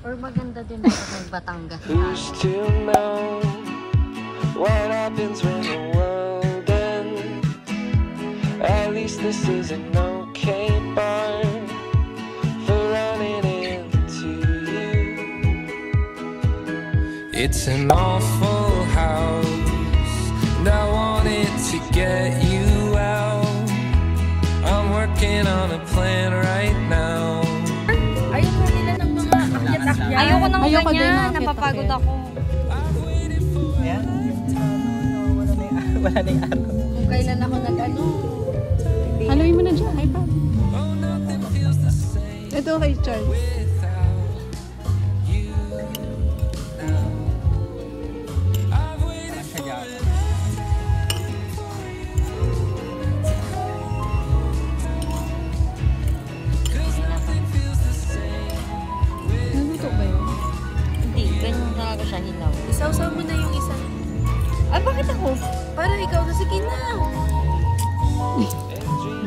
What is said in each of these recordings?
Or maganda din ako ng Batangas. Who's to know what happens when the world ends? At least this is an okay bar for running into you. It's an awful house, and I wanted to get you out. I'm working on a plan right now. Ayoko nang ganyan, napapagod ako. Ayan. Wala na yung araw. Kung kailan ako nag-ano. Haluin mo na dyan, iPad. Ito kay Charles. Isaw-saw mo na yung isa. Ay, bakit ako? Para ikaw na, sige na.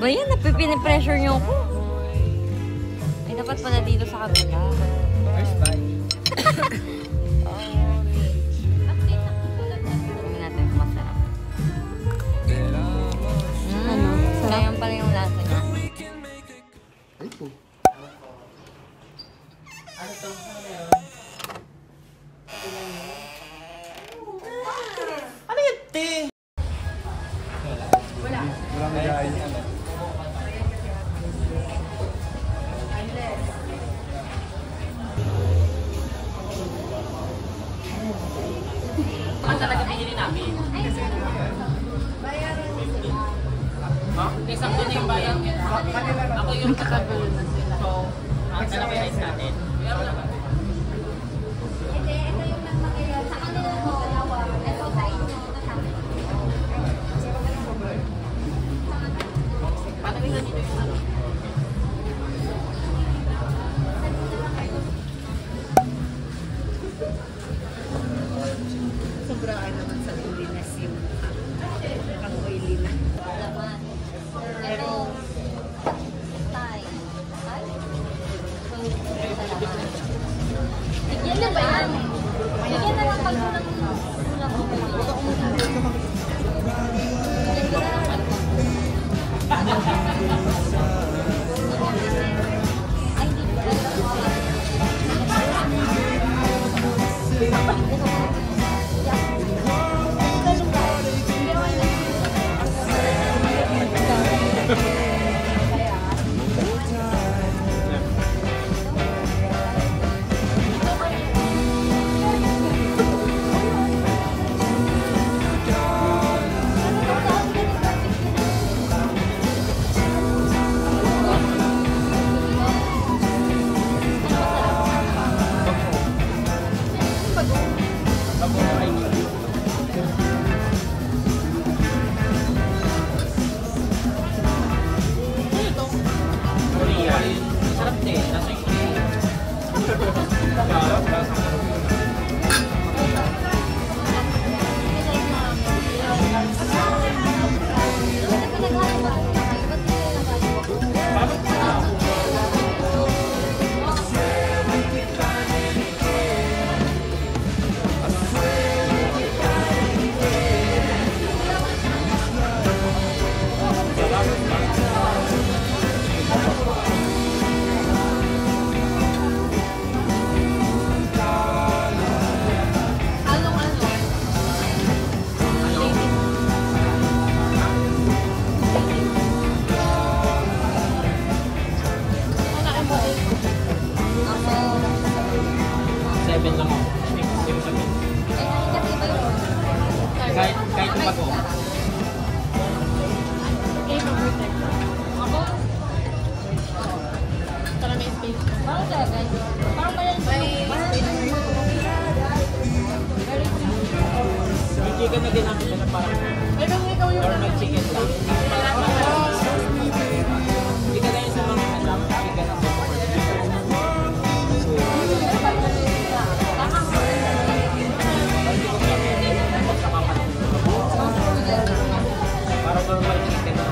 Ba yan? Napipinipressure niyo ako. Ay, dapat pala dito sa kabila. First bite. Tingnan natin kung masarap. Ano? Ganyan pala yung lasa niya. Ano po? Ano to? Ano yun, te? Wala. Wala magayon. Ang talaga binili namin. Ha? Isang doon na yung bayan. Ako yung kakagulo na sila. So, ang talaga yung natin. Sobraan naman sa tulinas yung mukhang oily na. Laman. Ito. Tay. Tay? Tigyan na ba yan? Tigyan na lang pag unang Kahit bago. Para may space. Parang talaga. Parang pala yung May chicken na din namin na parang normal chicken lang. Hindi ka ganyan sa mga alam chicken na parang normal chicken na.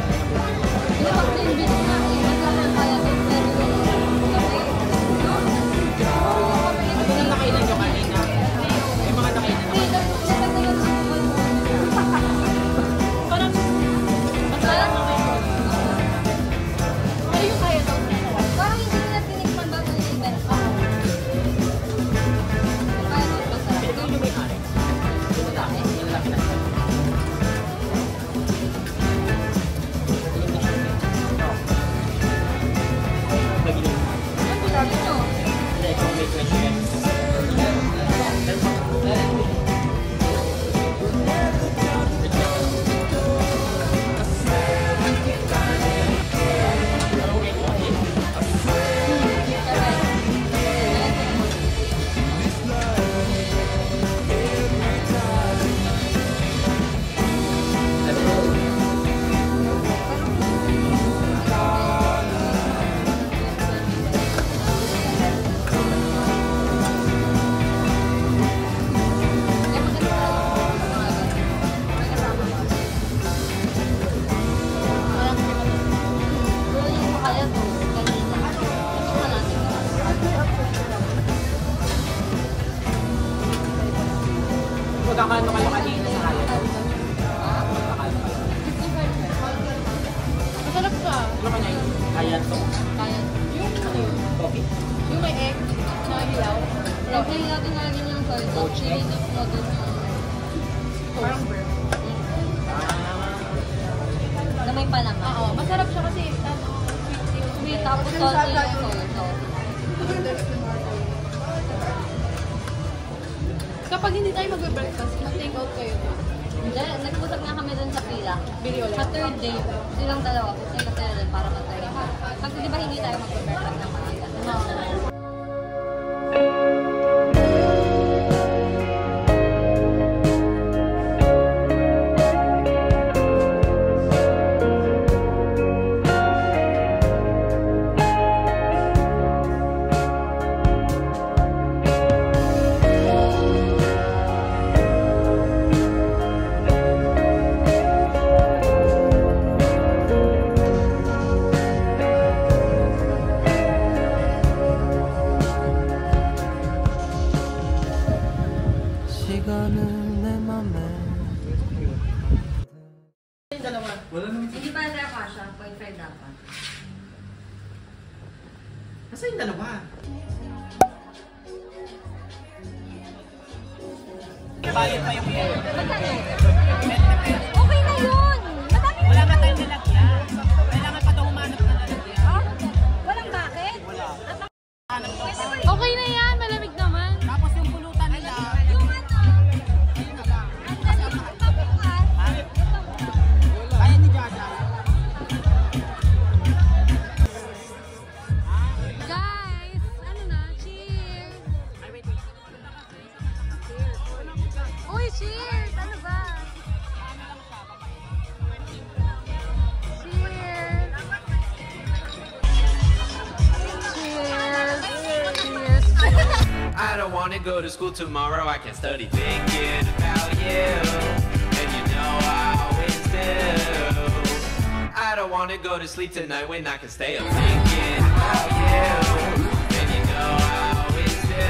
Ano kanya yun? Kaya to? Kaya. Yung ano yun? Coffee? Yung may egg na hilaw. Lagyan natin na lagyan yung soy sauce, chili na flooded yung Parang burr. na may palaman. Oo, masarap siya kasi Sweet tapos salty yung soy sauce. Kapag hindi tayo magbe-breakfast, mag-take out kayo. Hindi, nag-usap nga kami dun sa pila. Bili ulit. Sa third day, silang dalawa, kasi kasi rin para mag-try. Kasi di ba hindi tayo magbe-breakfast ng maaga? 시간은 내 맘에 Hindi pa na kasha, 0.5 dapat. Nasa yung dalawa? Bayad pa yung air. Okay na yun! Madami na Wala nga tayong nilagyan. Kailangan pa ito humanap na nilagyan. Walang bakit? Wala. Okay na yan, malamig naman. Tapos yung pulutan nila. Yung ano? Ayun na lang. Ang dali yung pabukas. Kaya ni Jaja. Guys, ano na? Cheers! Ay, wait. Uy, cheers! Ano ba? Cheers! Cheers! Cheers! I don't wanna go to school tomorrow, I can study thinking about you. And you know I always do. I don't wanna go to sleep tonight when I can stay up thinking about you. And you know I always do.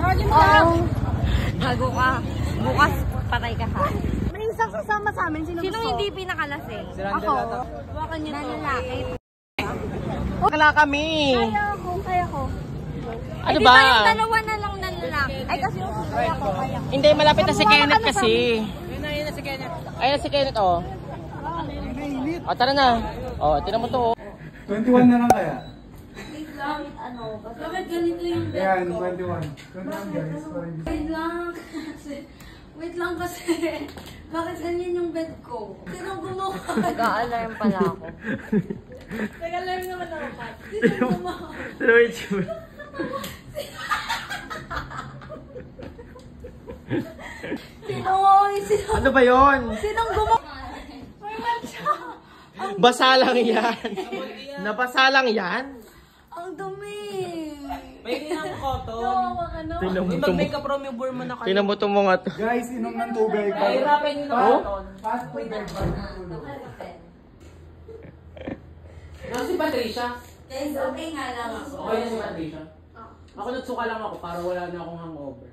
Marlboro Bago ka. Bukas, patay ka ha. May isang sasama sa amin. Sinong hindi pinakalasing? Ako. Hawakan niyo to. Lalaki. Kala kami. Kaya ko. Ano Di ba? ba yung dalawa na lang na lalaki? Ay, kasi kaya ko. Hindi, malapit na si Kenneth kasi. Yun na si Kenneth. Ayun na si Kenneth, oh. O, tara na. O, tinan mo to, oh. 21 na lang kaya? Bakit ganito yung Ayan, 21. 21 guys. Wait lang. Wait lang kasi. Bakit ganyan yung bed ko? Sinong gumawa? Nag-a-alarm pala ako. Nag-alarm naman ako, Pat. Sinong gumawa? Wait, Ano ba yon? Sinong gumawa? May matcha. Basa lang yan. Nabasa lang yan. Ang dumi. May ginang cotton. Yung ano? Tinan mo to. Mag-makeup remove mo na kayo. Tinan mo to mga to. Guys, inom ng tubig. Hirapan nyo na cotton. Fast tubig. Si Patricia. Guys, okay nga lang ako. Okay na si Patricia. Ako nagsuka lang ako para wala na akong hangover.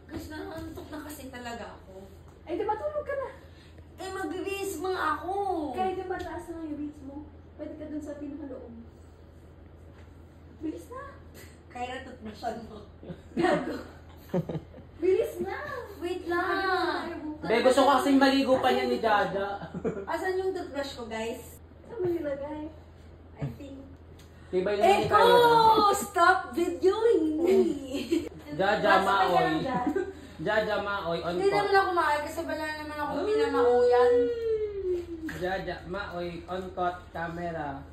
Guys, naantok na kasi talaga ako. Ay, di ba tulog ka na? Eh, mag-release mga ako. Kaya di ba taas na yung reach mo? Pwede ka dun sa pinakaloob. Bilis na. Kaya natutbrushan mo. Gago. Bilis na. Wait lang. Be, gusto ko kasing maligo pa niya ni Jaja. Asan yung toothbrush ko, guys? Saan mo nilagay? I think. Tibay na ni kayo. Echo! Stop videoing me! Jaja Maoy. Jaja Maoy on Hindi naman ako maaay kasi wala naman ako pinamauyan. Jaja Maoy on cut camera.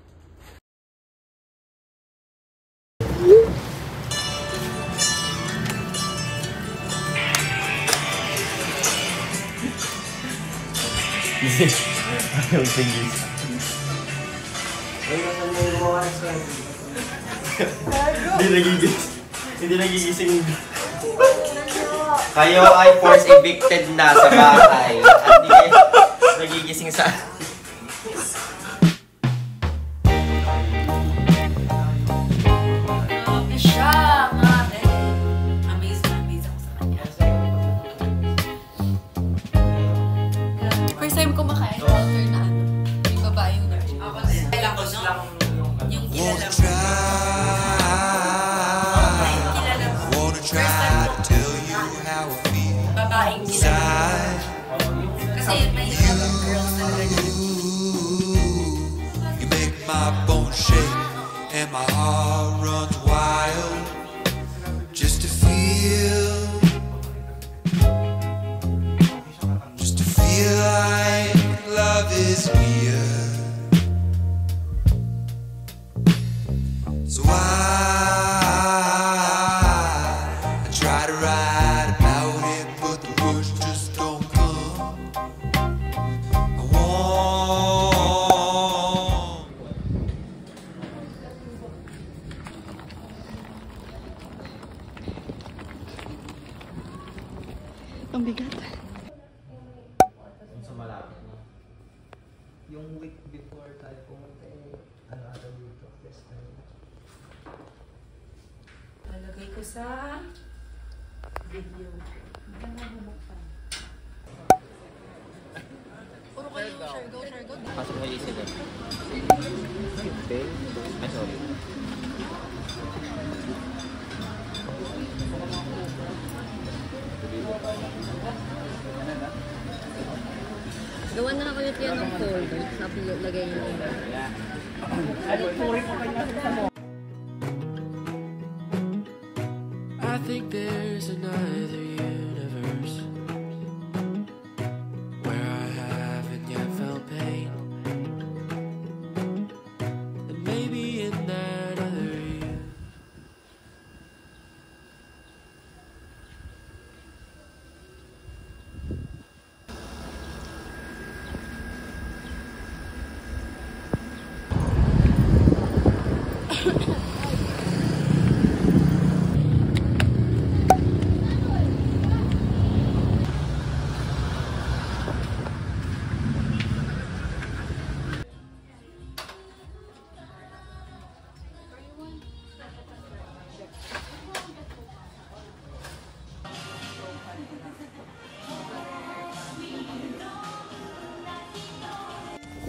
I don't think this. Hindi nagigising. Kayo ay force evicted na sa bahay at hindi kayo nagigising sa... Grabe siya, mate. Amaze ako sa kanya. First time ko maka-encounter na ano, yung babaeng nurse. Ako na yan. Lang Yung kilala mo. Babaeng kilala mo. Kasi may ibang girls na ganyan. You make my bones shake and my heart runs wild just to feel like love is near. So I try to write about it, but the words just don't come. I want. Ang bigat. Sa malapit na. Yung week before tayo pumunta ano ata dito, this time. Lalagay ko sa video. Puro kayo share go. pasok mo isa doon. Okay. Ay, sorry. Gawa na lang ulit yan ng folder. Sabi lagay niyo yung I think there's another universe where I haven't yet felt pain, and maybe in that other year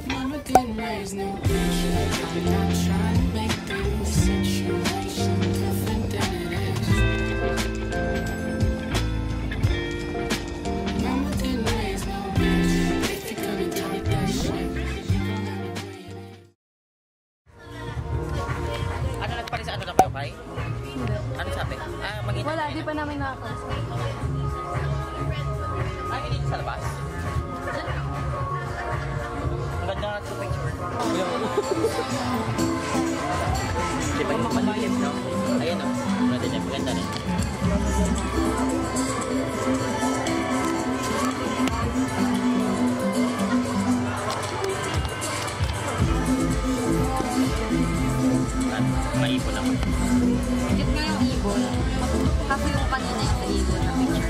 Mama didn't raise no bitch. I'm not trying to make this situation different than it is. Mama didn't raise no bitch. If you're gonna talk that shit, you gon' have to wait. Ano nagpalis ano na kayo, Kai? Ano sabi? Mag-ina. wala, di pa namin nakakausap. Hindi sa labas. Ang ganda nga sa picture. Di ba yung malilim, no? Ayan, no? Ganda niya, maganda rin. Maipon naman. Legit nga yung ibon. Kasi yung kanina yung sa ibon na picture.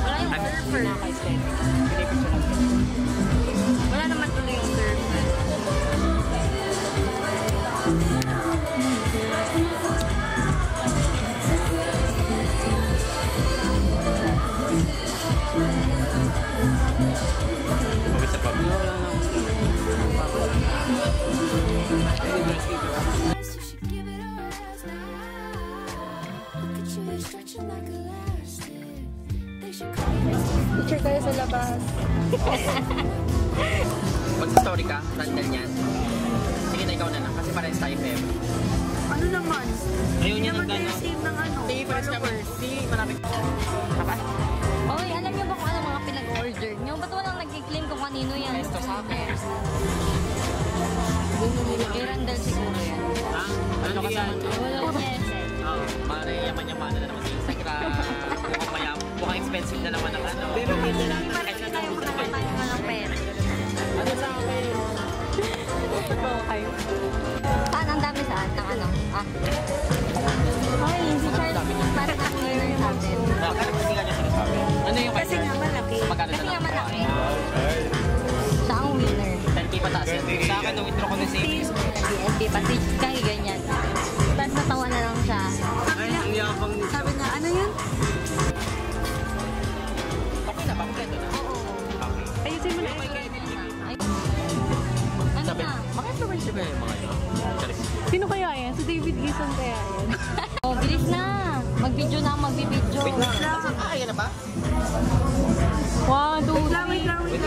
Wala yung surfer. Wala naman tuloy yung surfer. Mag-isa pa. Picture tayo sa labas. story ka, randal yan. Sige na, ikaw na lang. Kasi parehas tayo, Feb. Ano naman? Ayaw niya ng Naman kayo gano'n. same ng ano? Sige, parehas kami. Sige, marami. Papa? Oy, alam niyo ba kung ano mga pinag-order niyo? Ba't walang nag-claim kung kanino yan? Pesto sa akin. Kay Randall siguro yan. Ha? Ano kasi yan? Wala yes eh. Oo. Mare, yaman-yaman na naman sa Instagram. Mukhang expensive na naman ang ano. Pero hindi na lang. Parang tayo makakatayo nga ng pera. Ano sa akin? Saan? Ang dami saan? Ng ano? Ah. Ay, si Charles parang na-clear natin. Bakit hindi ka niya sinasabi? Ano yung Kasi nga malaki. Magkano Kasi na nga lang? malaki. Siya ang winner. 10K pataas yan. Sa akin, na-withdraw ko na savings. DNP pati kaya ganyan. Tapos natawa na lang siya. Ay, ang yabang ni... Sabi na, ano yun? Okay na ba? Kompleto na? Okay. Ayusin mo na. Ay. Ano Sabi, na? maka-influencer ba yung mga yun? Charis. Sino kaya yan? Si David Gison kaya yan? Oh, bilis na. Mag-video na, mag-video. Wait lang. Kaya na ba? Wow, dude. Wait lang. Wait.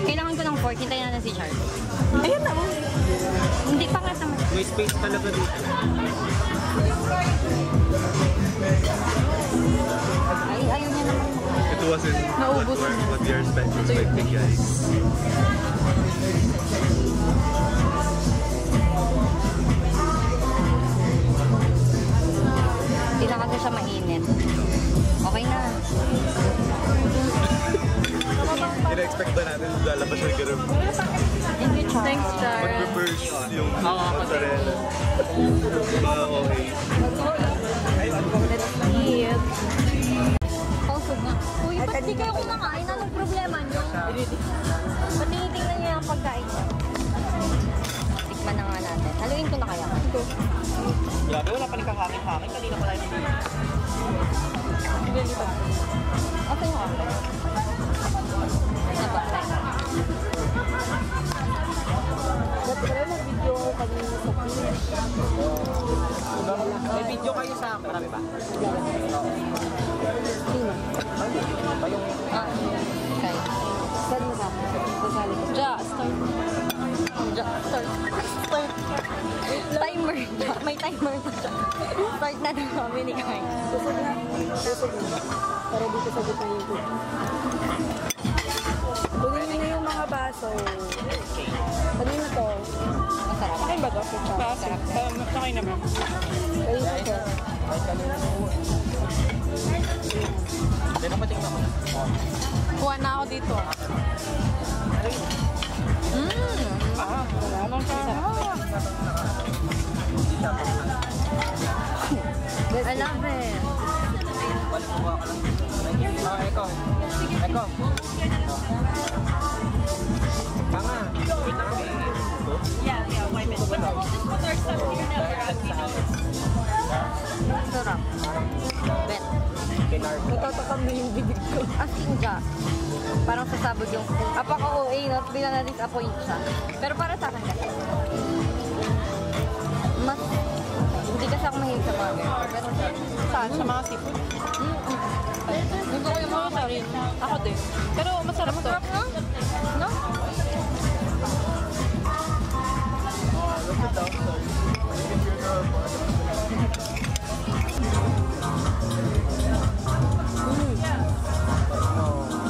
Kailangan ko ng 4. Hintayin natin si Charles. Ayun na mo. Hindi pa nga naman. May space talaga dito. Ay, ayaw niya naman. It wasn't Naubos na. what we are expecting, guys. Kailangan ko siya mainit. Okay na. Ina-expect ba natin lalabas yung garam? Thank you, Charles. Thanks, Charles. Mag-reverse yung Oo, mozzarella. Mga okay. Let's eat. Pausog nga. Uy, ba't di kayo kumakain? Anong problema niyo? Ba't tinitingnan niyo yung pagkain niyo? Tikman na nga natin. Haluin ko na kaya. Grabe, wala pa nagkakangin-hangin. Kanina pa tayo hindi. Okay mo ako. Ano ba? May video kayo sa... Marami ba? Ah, okay. Saan mo ba? Sasali ko. Ja, start. Ja, start. Start. Timer. Ja, may timer na siya. Start na daw kami ni Kai. Para dito sa gitna yung food. Kunin niyo na yung mga baso. Kanino to? Masarap. Akin ba to? Masarap. Sakay naman. Ayun ito. Hindi na patingnan mo na. Kuha na ako dito. I love it. Balik mo ka lang. Eko. Tama. Wait lang kami. Sarap. Bet. Natatakam na yung bibig ko. As in, ja. Parang sasabog yung... Apaka-OA, no? Bila na disappoint siya. Pero para sa akin kasi. Mas... Hindi kasi ako mahilig sa mga ganyan. Pero Saan? Sa mga seafood? gusto ko yung mga sarili. Ako din. Pero masarap to. Masarap, no? No?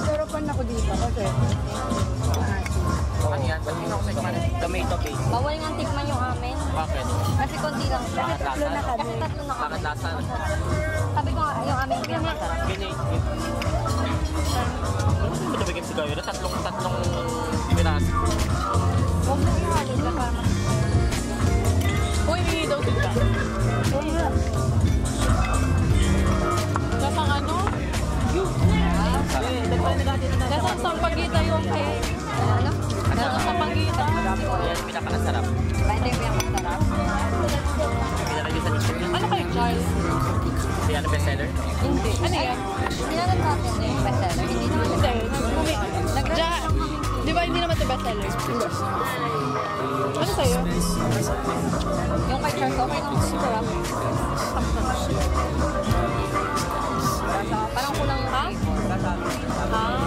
Sarapan ako dito kasi. Ano yan? Ba't yun ako sa ikaman? Tomato paste. Bawal nga tikman yung amin. Bakit? Kasi konti lang siya. Bakit lasa? Kasi tatlo na kami. Bakit lasa? Sabi ko nga, yung amin pinakamasarap. Ginate. Ano ba bigyan si Gawira? Tatlong piraso. Huwag mo ihalo ka para mas... Uy, hindi daw sila. Lasang ano? Lasang sampagita yung kay. Ano? Lasang sampagita. Yan, pinakamasarap. Pwede yung pinakamasarap. Pinalagay sa t-shirt. Ano kayo, Charles? Si ano bestseller? Hindi. Ano yan? Sinanap natin yung bestseller. Hindi naman Hindi. Nag-run Ja, lang kami. di ba hindi naman ito bestseller? Ano sa'yo? Yung kay Charles, okay lang. Sarap. Parang kulang yung flavor. Ah.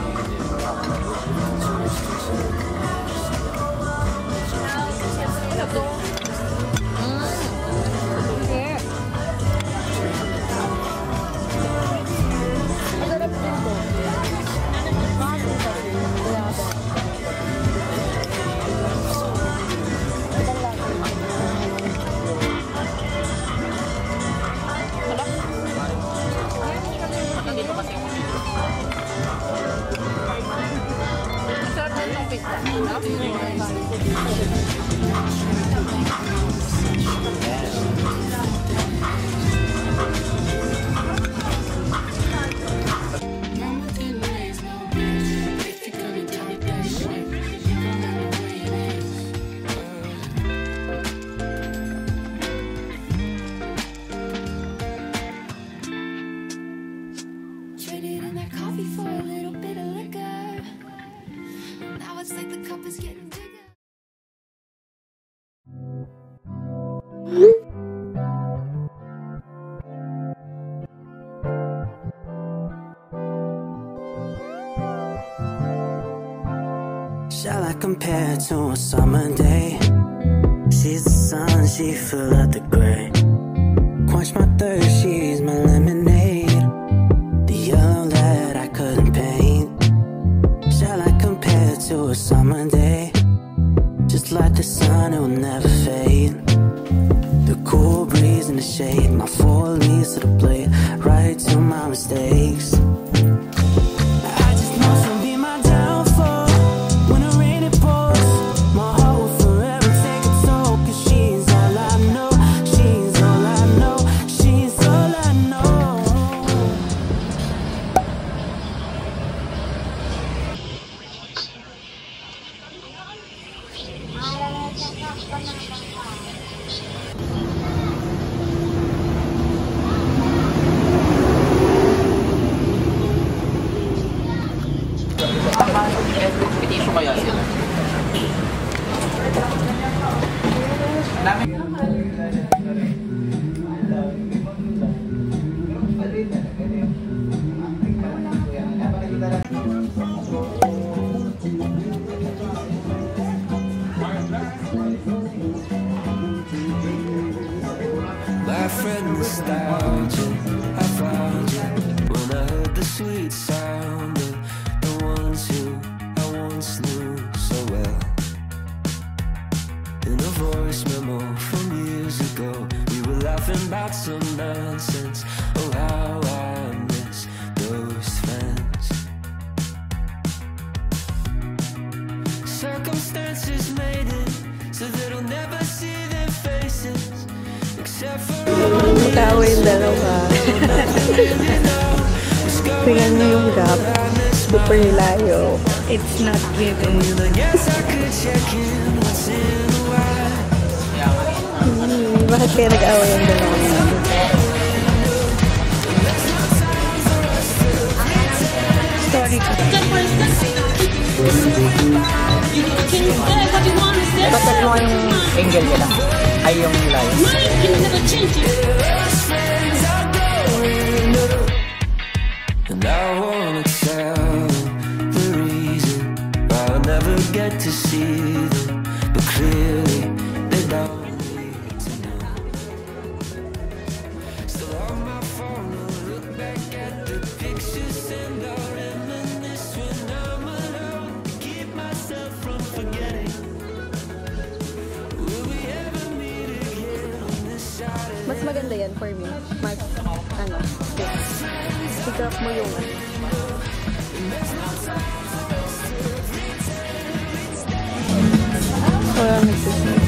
Traded in that coffee for a little bit of liquor. Now it's like the cup is getting bigger. Shall I compare to a summer day? She's the sun, she fill out the gray. Quench my thirst, she's my lemonade. The yellow that I couldn't paint. Shall I compare to a summer day? Just like the sun, it will never fade. The cool breeze in the shade, my four leaves to the blade, right to my mistakes. I just know she'll be my downfall. When the rain it pours, my heart will forever take a toll. 'Cause she's all I know, she's all I know, she's all I know. Petition ko yan. My friend nostalgia, I found you when I heard the sweet sound of the ones who I once knew so well. In a voice memo from years ago, we were laughing about some nonsense. Oh, how I miss those friends. Circumstances made it so that I'll never see their faces. Magkaway yung dalawa. Tingnan mo yung gap. Super layo. It's not given. Bakit kaya nag-away yung dalawa? Sorry ka. Bakit mo yung angle nila? Ay, yung line. And I wanna tell the reason why I'll never get to see them, but clearly they don't need to know. Still on my phone, I'll look back at the pictures and I'll reminisce when I'm alone to keep myself from forgetting. Will we ever meet again on this side of Mas maganda yan for me. Mas, ano, i-drop mo yung walang nagsisimip.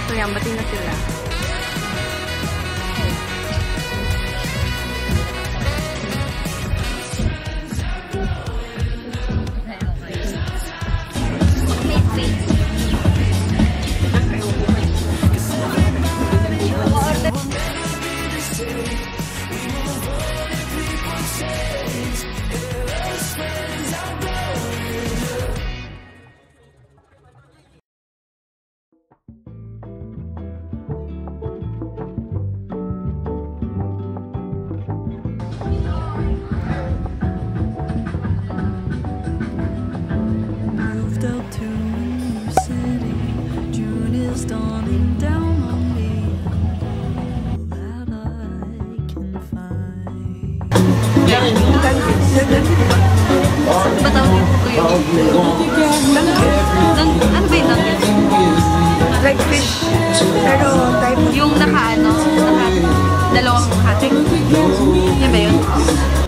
So yan, batin na sila. dawning down on me. That I can find. Ba tawag ko yun? Ano ba yung nugget? Like fish. Pero type of... Yung dalawang hati. Yan ba yun?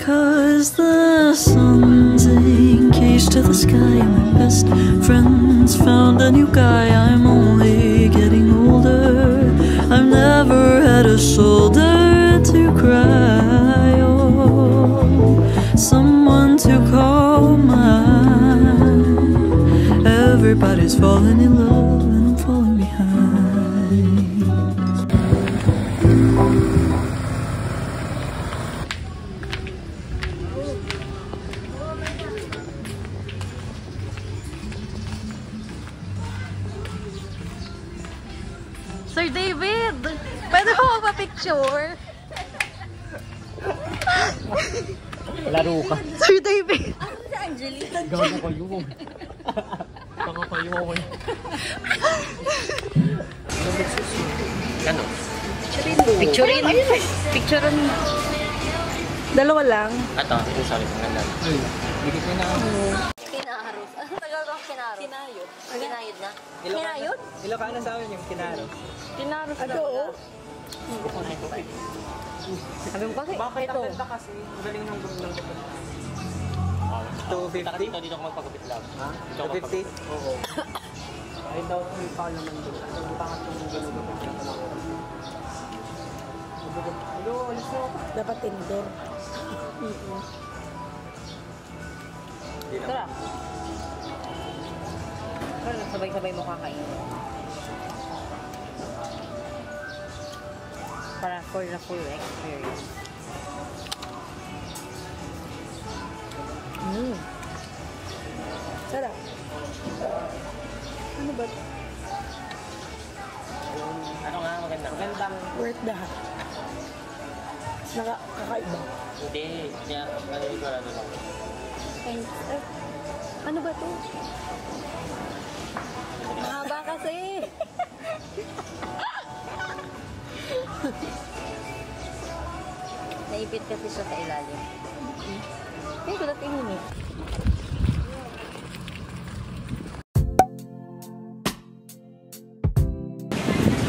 Cause the sun's engaged to the sky. My best friend's found a new guy. I'm only getting older. I've never had a shoulder to cry. Oh, someone to call mine. Everybody's falling in love and I'm falling behind. Sir David! Pwede mo magpa-picture? Laro ka. Sir David! Ano si Angelina? Gago kayo. Gago kayo. Ano? Picturein. Picturein. Dalawa lang. Ato, ito sorry. Maganda. Bigit mo na ako. Kinaharos. Ano tagal ko kinaharos? Kinayod. Kinayod na? Kinayod? Ilocano sa amin yung kinaros. Kinaharos na. Sabi mo kasi, Bakit ito. ang ganda kasi? Ang galing ng gumlang kapit. 250? Dito ako magpagupit lang. Ha? 250? Oo. Kahit daw ko yung naman doon. Ang pangat yung gulong-gulong kapit. Hello, alis na ako. Dapat tinder. Tara. Tara, sabay-sabay mo kakain. Para for the full experience. Sarap. Ano ba? Ano nga maganda? Magandang Worth the hat. Nakakaiba. Hindi. Kaya, maniniwala doon ako. Ano ba to? Mahaba kasi. Naipit kasi siya sa ilalim. Kaya ko natin yun eh.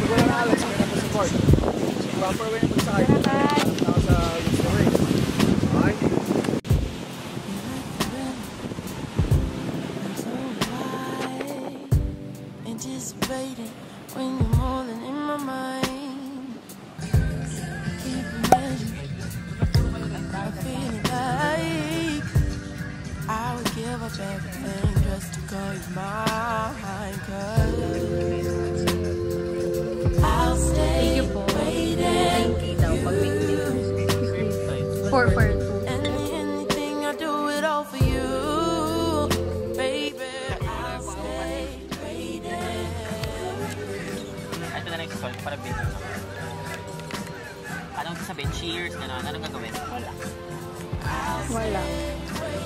Siguro na alas ang tapos support. Proper way na sa akin. Nasa story. Okay? Anticipating when you're more than in my mind. Keep imagining. I'm feeling like I would give up everything just to call you mine. 'Cause I'll stay waiting. For Anything I do it all for you, baby. I'll stay waiting. Ito na lang yung salt para video. Anong sasabihin? Cheers? Gano'n? Anong gagawin? Wala.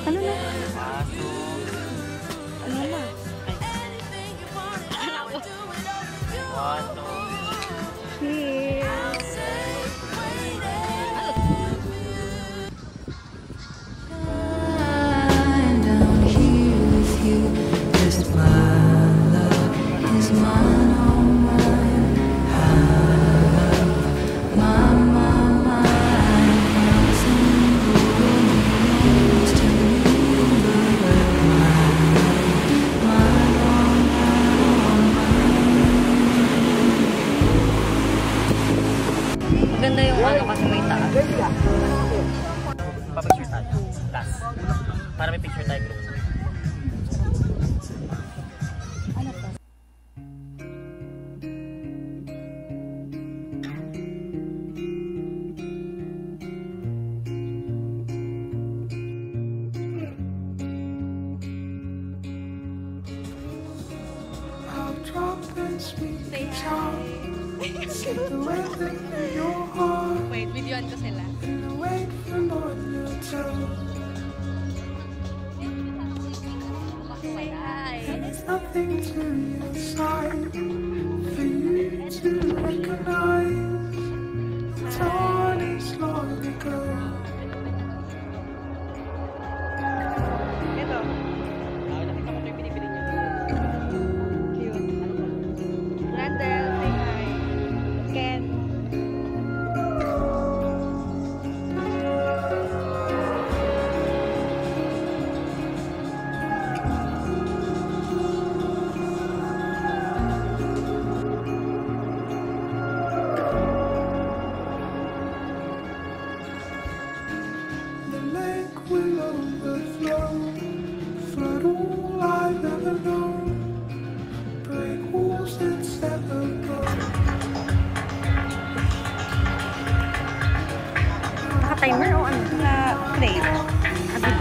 Ano na? Paso. Ano na? Paso. Cheers! I'm down here with you. Just my love is mine, oh mine. My single names to remember. maganda yung ano kasi may taas. Papicture tayo. Last. Para may picture tayo group. I'll drop and speak the tongue. See the way that your heart. Wait, videoan ko sila. And wait for more to tell. There's nothing to your side. For you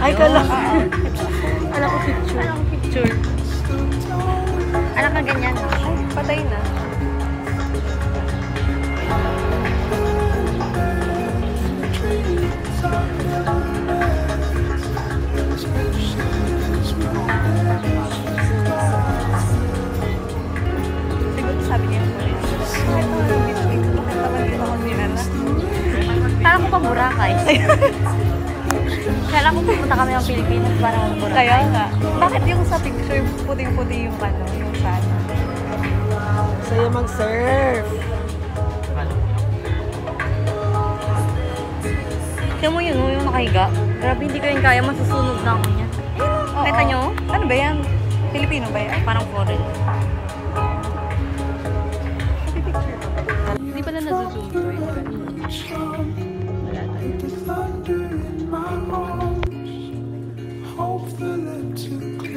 Ay, kala ko. Kala ko picture. Kala ko picture. Alam ka ganyan. Ay, patay na. Siguro sabi niya yung police. Bakit naman ang bitwin? Bakit naman dito ako sinala? Kala ko pa Boracay. Kala ko pupunta kami ng Pilipinas para mag-Boracay. Kaya nga. Bakit yung sa picture puting-puti yung ano, yung sand? Sa'yo mag-surf. Kaya mo yun, yung nakahiga. Grabe, hindi ko yung kaya, masusunog na ako niya. Kita nyo? Ano ba yan? Filipino ba yan? Parang foreign. Hindi pala nasusunog ko yun. Wala tayo. Hope the lips are clear.